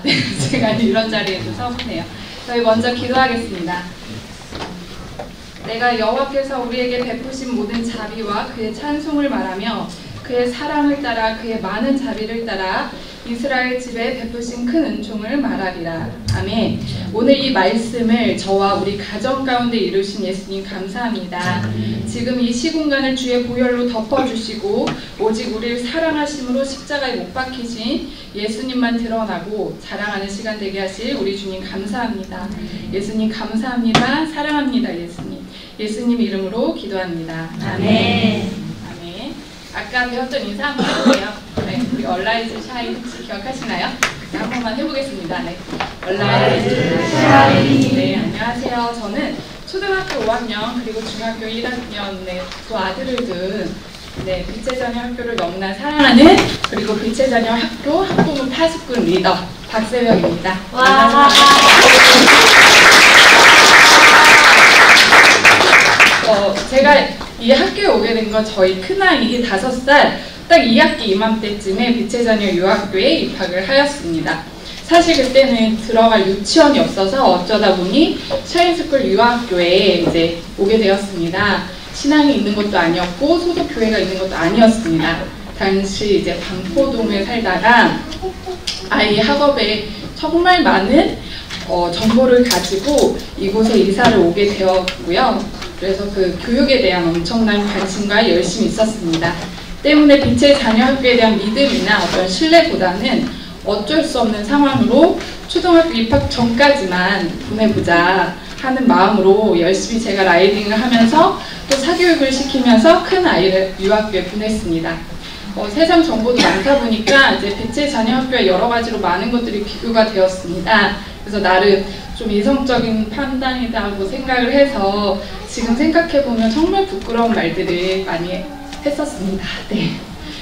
네, 제가 이런 자리에 또 서보네요. 저희 먼저 기도하겠습니다. 내가 여호와께서 우리에게 베푸신 모든 자비와 그의 찬송을 말하며 그의 사랑을 따라 그의 많은 자비를 따라 이스라엘 집에 베푸신 큰 은총을 말하리라. 아멘. 오늘 이 말씀을 저와 우리 가정 가운데 이루신 예수님 감사합니다. 지금 이 시공간을 주의 보혈로 덮어주시고 오직 우리를 사랑하심으로 십자가에 못 박히신 예수님만 드러나고 자랑하는 시간 되게 하실 우리 주님 감사합니다. 예수님 감사합니다. 사랑합니다. 예수님 이름으로 기도합니다. 아멘. 아까 배웠던 인사 한번 해볼게요. 네, 우리 얼라이즈 샤인 혹시 기억하시나요? 네, 한 번만 해보겠습니다. 네, 얼라이즈 샤인. 네, 안녕하세요. 저는 초등학교 5학년 그리고 중학교 1학년의 두 아들을 둔 빛의 자녀 학교를 너무나 사랑하는 그리고 빛의 자녀 학교 학부모 파수꾼 리더 박세명입니다. 제가 이 학교에 오게 된 건 저희 큰아이 5살 딱 2학기 이맘때쯤에 빛의 자녀 유학교에 입학을 하였습니다. 사실 그때는 들어갈 유치원이 없어서 어쩌다 보니 샤인스쿨 유학교에 이제 오게 되었습니다. 신앙이 있는 것도 아니었고 소속 교회가 있는 것도 아니었습니다. 당시 이제 반포동에 살다가 아이 학업에 정말 많은 정보를 가지고 이곳에 이사를 오게 되었고요. 그래서 그 교육에 대한 엄청난 관심과 열심이 있었습니다. 때문에 빛의 자녀 학교에 대한 믿음이나 어떤 신뢰보다는 어쩔 수 없는 상황으로 초등학교 입학 전까지만 보내보자 하는 마음으로 열심히 제가 라이딩을 하면서 또 사교육을 시키면서 큰 아이를 유학교에 보냈습니다. 세상 정보도 많다 보니까 이제 빛의 자녀 학교에 여러 가지로 많은 것들이 비교가 되었습니다. 그래서 나름 좀 이성적인 판단이라고 생각을 해서 지금 생각해보면 정말 부끄러운 말들을 많이 했었습니다. 네.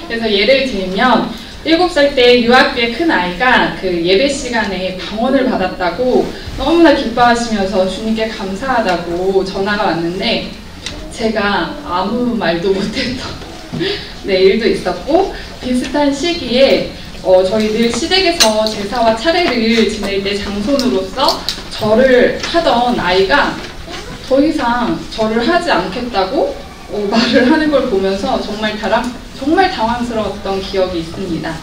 그래서 예를 들면 7살 때 유학교의 큰 아이가 그 예배 시간에 방언을 받았다고 너무나 기뻐하시면서 주님께 감사하다고 전화가 왔는데 제가 아무 말도 못했던 일도 있었고 비슷한 시기에 저희 늘 시댁에서 제사와 차례를 지낼 때 장손으로서 절을 하던 아이가 더 이상 절을 하지 않겠다고 말을 하는 걸 보면서 정말 당황스러웠던 기억이 있습니다.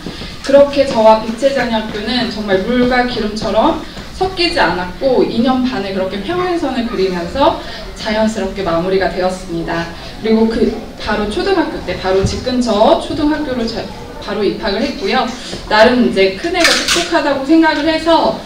그렇게 저와 빛의 자녀 학교는 정말 물과 기름처럼 섞이지 않았고 2년 반을 그렇게 평행선을 그리면서 자연스럽게 마무리가 되었습니다. 그리고 바로 초등학교 때 바로 집 근처 초등학교로 바로 입학을 했고요. 나름 이제 큰애가 똑똑하다고 생각을 해서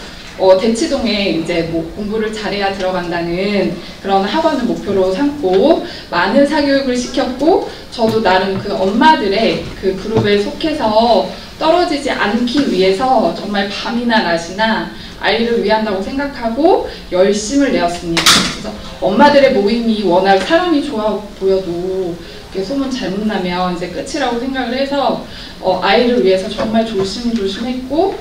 대치동에 이제 뭐 공부를 잘해야 들어간다는 그런 학원을 목표로 삼고 많은 사교육을 시켰고 저도 나름 그 엄마들의 그 그룹에 속해서 떨어지지 않기 위해서 정말 밤이나 낮이나 아이를 위한다고 생각하고 열심을 내었습니다. 그래서 엄마들의 모임이 워낙 사람이 좋아 보여도 소문 잘못 나면 이제 끝이라고 생각을 해서 아이를 위해서 정말 조심조심했고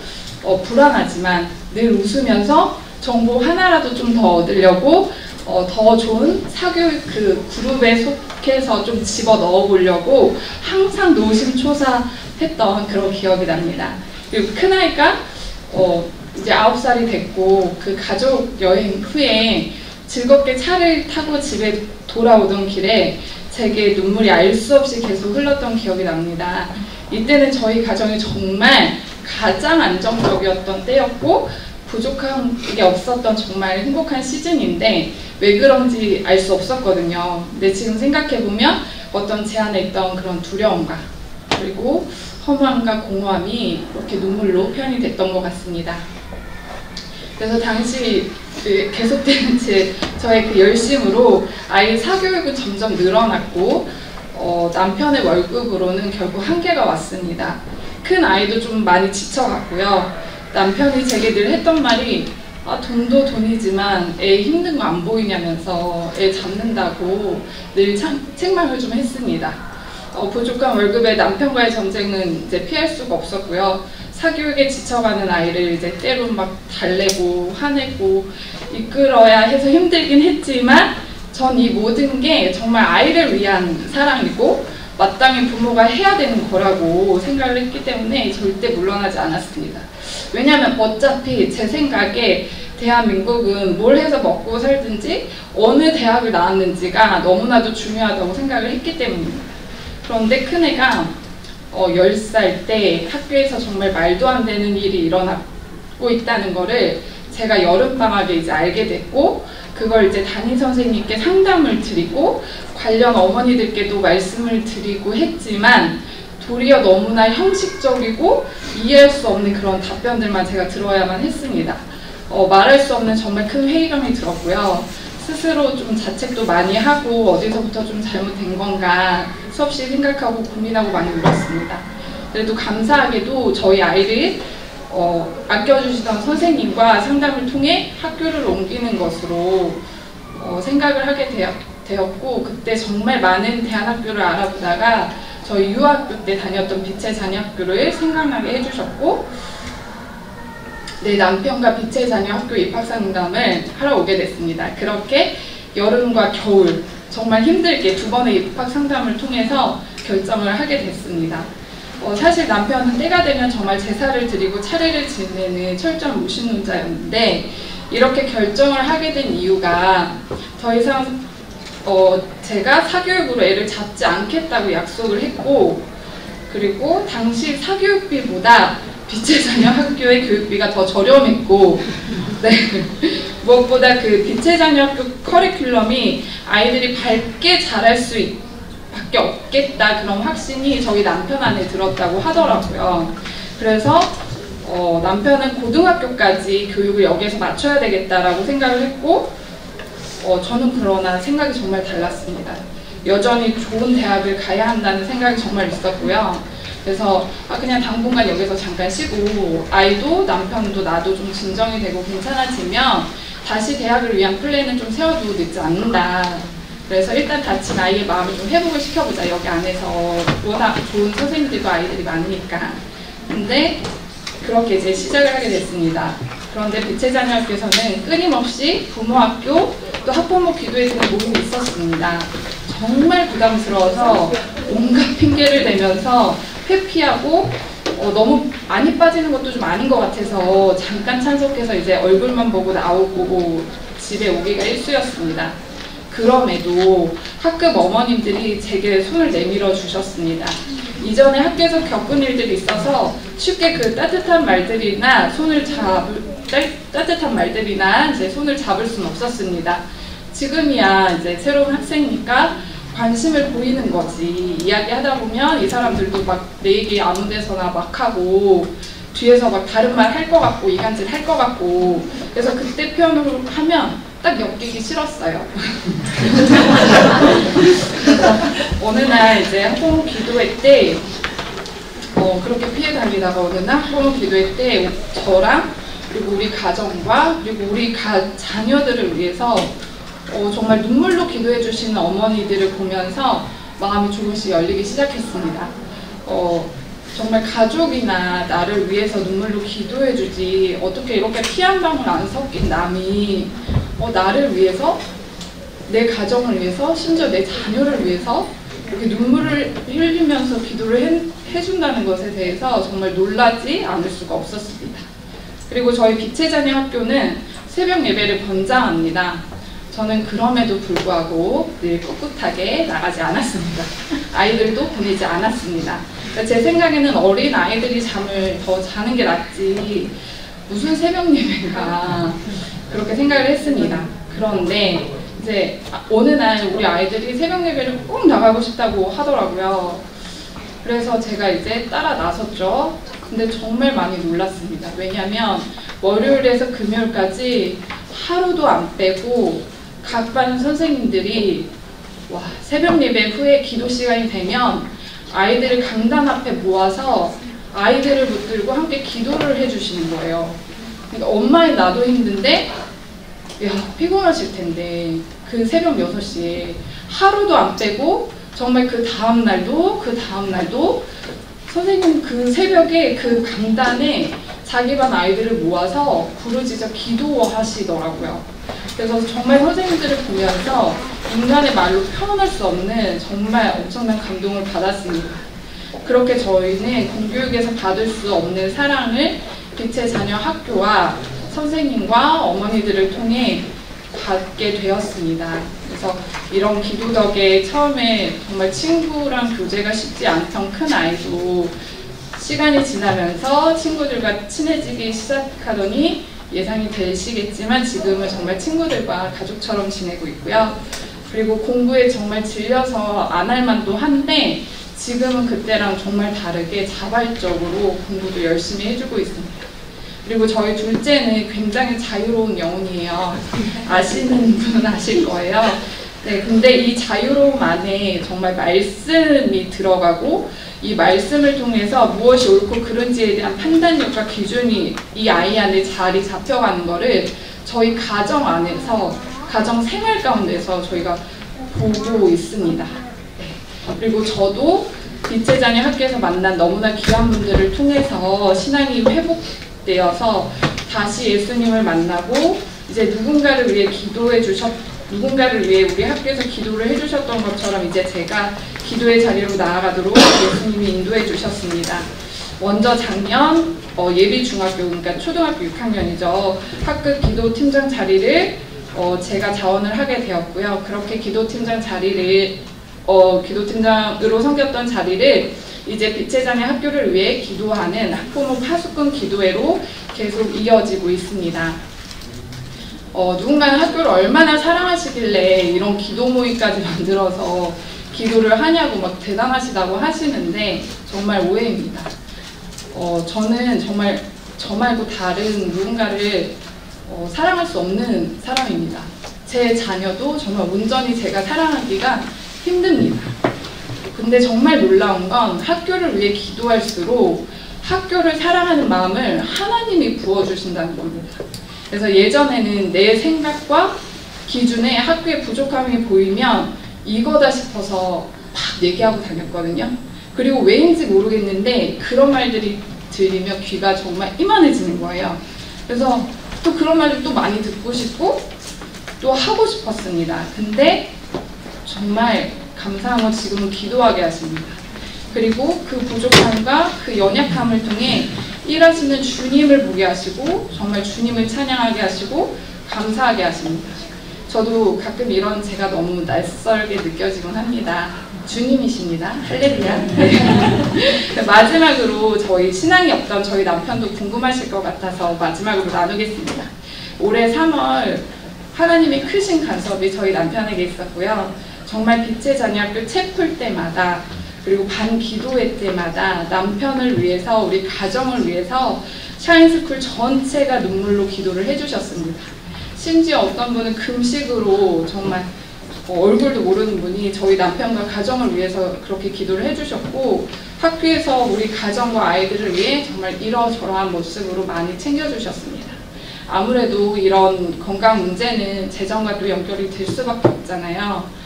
불안하지만 늘 웃으면서 정보 하나라도 좀 더 얻으려고 더 좋은 사교육 그 그룹에 속해서 좀 집어 넣어 보려고 항상 노심초사했던 그런 기억이 납니다. 그리고 큰아이가 이제 9살이 됐고 그 가족 여행 후에 즐겁게 차를 타고 집에 돌아오던 길에 제게 눈물이 알 수 없이 계속 흘렀던 기억이 납니다. 이때는 저희 가정이 정말 가장 안정적이었던 때였고 부족한 게 없었던 정말 행복한 시즌인데 왜 그런지 알 수 없었거든요. 근데 지금 생각해보면 어떤 제 안에 있던 그런 두려움과 그리고 허무함과 공허함이 그렇게 눈물로 표현이 됐던 것 같습니다. 그래서 당시 계속되는 저의 그 열심으로 아이 사교육은 점점 늘어났고 남편의 월급으로는 결국 한계가 왔습니다. 큰 아이도 좀 많이 지쳐갔고요. 남편이 제게 늘 했던 말이 돈도 돈이지만 애 힘든 거 안 보이냐면서 애 잡는다고 늘 책망을 좀 했습니다. 부족한 월급에 남편과의 전쟁은 이제 피할 수가 없었고요. 사교육에 지쳐가는 아이를 이제 때론 막 달래고 화내고 이끌어야 해서 힘들긴 했지만 전 이 모든 게 정말 아이를 위한 사랑이고 마땅히 부모가 해야 되는 거라고 생각을 했기 때문에 절대 물러나지 않았습니다. 왜냐하면 어차피 제 생각에 대한민국은 뭘 해서 먹고 살든지 어느 대학을 나왔는지가 너무나도 중요하다고 생각을 했기 때문입니다. 그런데 큰애가 10살 때 학교에서 정말 말도 안 되는 일이 일어나고 있다는 거를 제가 여름방학에 이제 알게 됐고, 그걸 이제 담임 선생님께 상담을 드리고 관련 어머니들께도 말씀을 드리고 했지만 도리어 너무나 형식적이고 이해할 수 없는 그런 답변들만 제가 들어야만 했습니다. 말할 수 없는 정말 큰 회의감이 들었고요. 스스로 좀 자책도 많이 하고 어디서부터 좀 잘못된 건가 수없이 생각하고 고민하고 많이 울었습니다. 그래도 감사하게도 저희 아이를 아껴주시던 선생님과 상담을 통해 학교를 옮기는 것으로 생각을 하게 되었고, 그때 정말 많은 대안학교를 알아보다가 저희 유아학교 때 다녔던 빛의 자녀 학교를 생각나게 해주셨고, 내 남편과 빛의 자녀 학교 입학 상담을 하러 오게 됐습니다. 그렇게 여름과 겨울 정말 힘들게 2번의 입학 상담을 통해서 결정을 하게 됐습니다. 사실 남편은 때가 되면 정말 제사를 드리고 차례를 지내는 철저한 무신론자였는데, 이렇게 결정을 하게 된 이유가 더 이상 제가 사교육으로 애를 잡지 않겠다고 약속을 했고, 그리고 당시 사교육비보다 빛의 자녀 학교의 교육비가 더 저렴했고, 네. 무엇보다 그 빛의 자녀 학교 커리큘럼이 아이들이 밝게 자랄 수 밖에 없겠다, 그런 확신이 저희 남편 안에 들었다고 하더라고요. 그래서 남편은 고등학교까지 교육을 여기에서 맞춰야 되겠다라고 생각을 했고, 저는 그러나 생각이 정말 달랐습니다. 여전히 좋은 대학을 가야 한다는 생각이 정말 있었고요. 그래서 그냥 당분간 여기서 잠깐 쉬고 아이도 남편도 나도 좀 진정이 되고 괜찮아지면 다시 대학을 위한 플랜은 좀 세워두고 늦지 않는다. 그래서 일단 다친 아이의 마음을 좀 회복을 시켜보자. 여기 안에서 워낙 좋은 선생님들과 아이들이 많으니까. 근데 그렇게 이제 시작을 하게 됐습니다. 그런데 빛의 자녀 학교에서는 끊임없이 부모학교 또 학부모 기도해주는 모임이 있었습니다. 정말 부담스러워서 온갖 핑계를 대면서 회피하고 너무 많이 빠지는 것도 좀 아닌 것 같아서 잠깐 참석해서 이제 얼굴만 보고 나오고 집에 오기가 일쑤였습니다. 그럼에도 학급 어머님들이 제게 손을 내밀어 주셨습니다. 이전에 학교에서 겪은 일들이 있어서 쉽게 그 따뜻한 말들이나 이제 손을 잡을 수는 없었습니다. 지금이야 이제 새로운 학생이니까 관심을 보이는 거지. 이야기하다 보면 이 사람들도 막 내 얘기 아무 데서나 막 하고 뒤에서 막 다른 말 할 것 같고 이간질 할 것 같고, 그래서 그때 표현으로 하면 딱 엮이기 싫었어요. 어느 날 이제 학부모 기도회 때 그렇게 피해 다니다가 어느 날 학부모 기도회 때 저랑 그리고 우리 가정과 그리고 우리 자녀들을 위해서 정말 눈물로 기도해 주시는 어머니들을 보면서 마음이 조금씩 열리기 시작했습니다. 정말 가족이나 나를 위해서 눈물로 기도해 주지 어떻게 이렇게 피 한 방울 안 섞인 남이 나를 위해서, 내 가정을 위해서, 심지어 내 자녀를 위해서 이렇게 눈물을 흘리면서 기도를 해준다는 것에 대해서 정말 놀라지 않을 수가 없었습니다. 그리고 저희 빛의 자녀 학교는 새벽 예배를 권장합니다. 저는 그럼에도 불구하고 늘 꿋꿋하게 나가지 않았습니다. 아이들도 보내지 않았습니다. 그러니까 제 생각에는 어린 아이들이 잠을 더 자는 게 낫지 무슨 새벽 예배가, 그렇게 생각을 했습니다. 그런데 이제 어느 날 우리 아이들이 새벽 예배를 꼭 나가고 싶다고 하더라고요. 그래서 제가 이제 따라 나섰죠. 근데 정말 많이 놀랐습니다. 왜냐하면 월요일에서 금요일까지 하루도 안 빼고 각 반 선생님들이 새벽 예배 후에 기도 시간이 되면 아이들을 강단 앞에 모아서 아이들을 붙들고 함께 기도를 해주시는 거예요. 그러니까 엄마인 나도 힘든데 피곤하실 텐데 그 새벽 6시에 하루도 안 빼고 정말 그 다음날도 선생님 그 새벽에 그 강단에 자기 반 아이들을 모아서 부르짖어 기도하시더라고요. 그래서 정말 선생님들을 보면서 인간의 말로 표현할 수 없는 정말 엄청난 감동을 받았습니다. 그렇게 저희는 공교육에서 받을 수 없는 사랑을 빛의 자녀 학교와 선생님과 어머니들을 통해 받게 되었습니다. 그래서 이런 기도 덕에 처음에 정말 친구랑 교제가 쉽지 않던 큰 아이도 시간이 지나면서 친구들과 친해지기 시작하더니 예상이 되시겠지만 지금은 정말 친구들과 가족처럼 지내고 있고요. 그리고 공부에 정말 질려서 안 할 만도 한데 지금은 그때랑 정말 다르게 자발적으로 공부도 열심히 해주고 있습니다. 그리고 저희 둘째는 굉장히 자유로운 영혼이에요. 아시는 분은 아실 거예요. 네, 근데 이 자유로움 안에 정말 말씀이 들어가고 이 말씀을 통해서 무엇이 옳고 그른지에 대한 판단력과 기준이 이 아이 안에 자리 잡혀가는 거를 저희 가정 안에서, 가정 생활 가운데서 저희가 보고 있습니다. 네. 그리고 저도 빛의 자녀 학교에서 만난 너무나 귀한 분들을 통해서 신앙이 회복되어서 다시 예수님을 만나고 이제 누군가를 위해 누군가를 위해 우리 학교에서 기도를 해주셨던 것처럼 이제 제가 기도의 자리로 나아가도록 예수님이 인도해 주셨습니다. 먼저 작년 예비 중학교, 그러니까 초등학교 6학년이죠. 학급 기도팀장 자리를 제가 자원을 하게 되었고요. 그렇게 기도팀장 자리를 기도팀장으로 섬겼던 자리를 이제 빛의 자녀 학교를 위해 기도하는 학부모 파수꾼 기도회로 계속 이어지고 있습니다. 누군가는 학교를 얼마나 사랑하시길래 이런 기도 모임까지 만들어서 기도를 하냐고 막 대단하시다고 하시는데 정말 오해입니다. 저는 정말 저 말고 다른 누군가를 사랑할 수 없는 사람입니다. 제 자녀도 정말 온전히 제가 사랑하기가 힘듭니다. 근데 정말 놀라운 건 학교를 위해 기도할수록 학교를 사랑하는 마음을 하나님이 부어주신다는 겁니다. 그래서 예전에는 내 생각과 기준에 학교에 부족함이 보이면 이거다 싶어서 막 얘기하고 다녔거든요. 그리고 왜인지 모르겠는데 그런 말들이 들리면 귀가 정말 이만해지는 거예요. 그래서 또 그런 말을 또 많이 듣고 싶고 또 하고 싶었습니다. 근데 정말 감사한 건 지금은 기도하게 하십니다. 그리고 그 부족함과 그 연약함을 통해 일하시는 주님을 보게 하시고 정말 주님을 찬양하게 하시고 감사하게 하십니다. 저도 가끔 이런 제가 너무 낯설게 느껴지곤 합니다. 주님이십니다. 할렐루야. 네. 마지막으로 저희 신앙이 없던 저희 남편도 궁금하실 것 같아서 마지막으로 나누겠습니다. 올해 3월 하나님의 크신 간섭이 저희 남편에게 있었고요. 정말 빛의 자녀 학교 책 풀 때마다 그리고 반 기도회 때마다 남편을 위해서 우리 가정을 위해서 샤인스쿨 전체가 눈물로 기도를 해주셨습니다. 심지어 어떤 분은 금식으로 정말 얼굴도 모르는 분이 저희 남편과 가정을 위해서 그렇게 기도를 해주셨고 학교에서 우리 가정과 아이들을 위해 정말 이러저러한 모습으로 많이 챙겨주셨습니다. 아무래도 이런 건강 문제는 재정과 또 연결이 될 수밖에 없잖아요.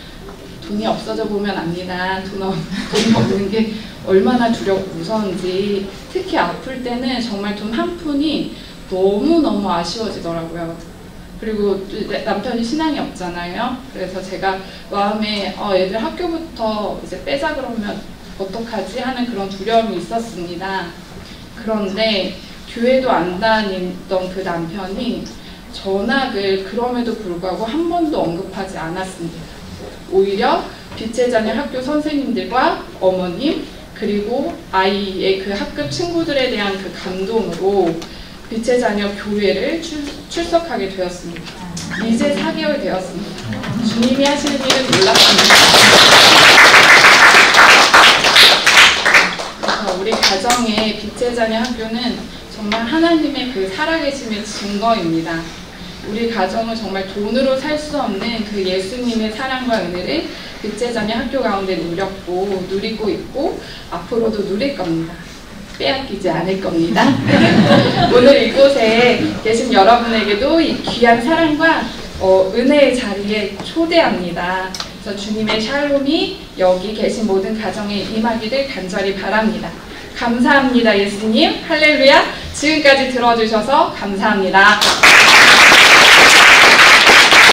돈이 없어져 보면 압니다. 돈이 없는 게 얼마나 두렵고 무서운지. 특히 아플 때는 정말 돈 한 푼이 너무너무 아쉬워지더라고요. 그리고 남편이 신앙이 없잖아요. 그래서 제가 마음에 애들 학교부터 이제 빼자 그러면 어떡하지 하는 그런 두려움이 있었습니다. 그런데 교회도 안 다니던 그 남편이 전학을 그럼에도 불구하고 한 번도 언급하지 않았습니다. 오히려 빛의 자녀 학교 선생님들과 어머님 그리고 아이의 그 학급 친구들에 대한 그 감동으로 빛의 자녀 교회를 출석하게 되었습니다. 이제 4개월 되었습니다. 주님이 하시는 일은 놀랍습니다. 그래서 우리 가정의 빛의 자녀 학교는 정말 하나님의 그 살아계심의 증거입니다. 우리 가정은 정말 돈으로 살 수 없는 그 예수님의 사랑과 은혜를 빛의 자녀 학교 가운데 누렸고 누리고 있고 앞으로도 누릴 겁니다. 빼앗기지 않을 겁니다. 오늘 이곳에 계신 여러분에게도 이 귀한 사랑과 은혜의 자리에 초대합니다. 그래서 주님의 샬롬이 여기 계신 모든 가정에 임하기를 간절히 바랍니다. 감사합니다. 예수님 할렐루야. 지금까지 들어주셔서 감사합니다.